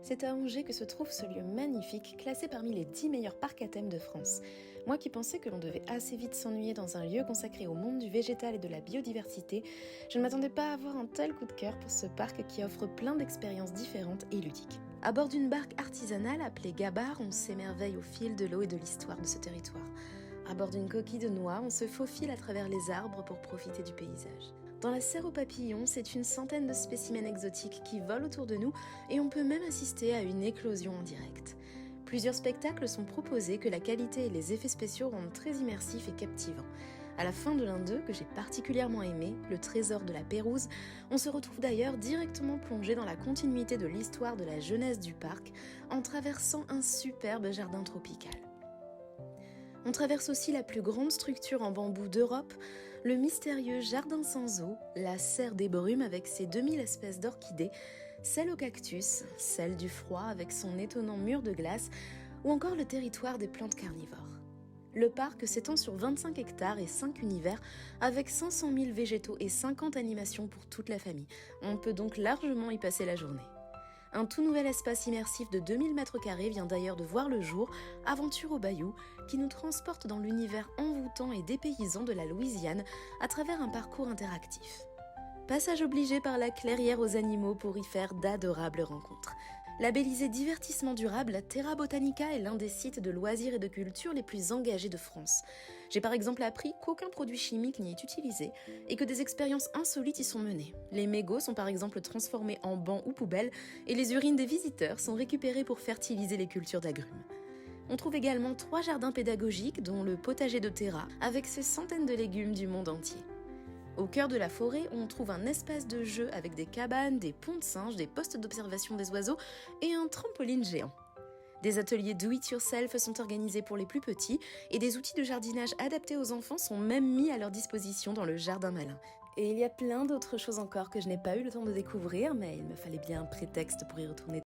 C'est à Angers que se trouve ce lieu magnifique, classé parmi les 10 meilleurs parcs à thème de France. Moi qui pensais que l'on devait assez vite s'ennuyer dans un lieu consacré au monde du végétal et de la biodiversité, je ne m'attendais pas à avoir un tel coup de cœur pour ce parc qui offre plein d'expériences différentes et ludiques. À bord d'une barque artisanale appelée Gabar, on s'émerveille au fil de l'eau et de l'histoire de ce territoire. À bord d'une coquille de noix, on se faufile à travers les arbres pour profiter du paysage. Dans la serre aux papillons, c'est une centaine de spécimens exotiques qui volent autour de nous et on peut même assister à une éclosion en direct. Plusieurs spectacles sont proposés que la qualité et les effets spéciaux rendent très immersifs et captivants. À la fin de l'un d'eux, que j'ai particulièrement aimé, le trésor de la Pérouse, on se retrouve d'ailleurs directement plongé dans la continuité de l'histoire de la jeunesse du parc en traversant un superbe jardin tropical. On traverse aussi la plus grande structure en bambou d'Europe, le mystérieux jardin sans eau, la serre des brumes avec ses 2000 espèces d'orchidées, celle au cactus, celle du froid avec son étonnant mur de glace, ou encore le territoire des plantes carnivores. Le parc s'étend sur 25 hectares et 5 univers, avec 500 000 végétaux et 50 animations pour toute la famille. On peut donc largement y passer la journée. Un tout nouvel espace immersif de 2000 m² vient d'ailleurs de voir le jour, Aventure au Bayou, qui nous transporte dans l'univers envoûtant et dépaysant de la Louisiane à travers un parcours interactif. Passage obligé par la clairière aux animaux pour y faire d'adorables rencontres. Labellisé divertissement durable, Terra Botanica est l'un des sites de loisirs et de culture les plus engagés de France. J'ai par exemple appris qu'aucun produit chimique n'y est utilisé et que des expériences insolites y sont menées. Les mégots sont par exemple transformés en bancs ou poubelles et les urines des visiteurs sont récupérées pour fertiliser les cultures d'agrumes. On trouve également 3 jardins pédagogiques, dont le potager de Terra, avec ses centaines de légumes du monde entier. Au cœur de la forêt, on trouve un espace de jeu avec des cabanes, des ponts de singes, des postes d'observation des oiseaux et un trampoline géant. Des ateliers do-it-yourself sont organisés pour les plus petits et des outils de jardinage adaptés aux enfants sont même mis à leur disposition dans le jardin malin. Et il y a plein d'autres choses encore que je n'ai pas eu le temps de découvrir, mais il me fallait bien un prétexte pour y retourner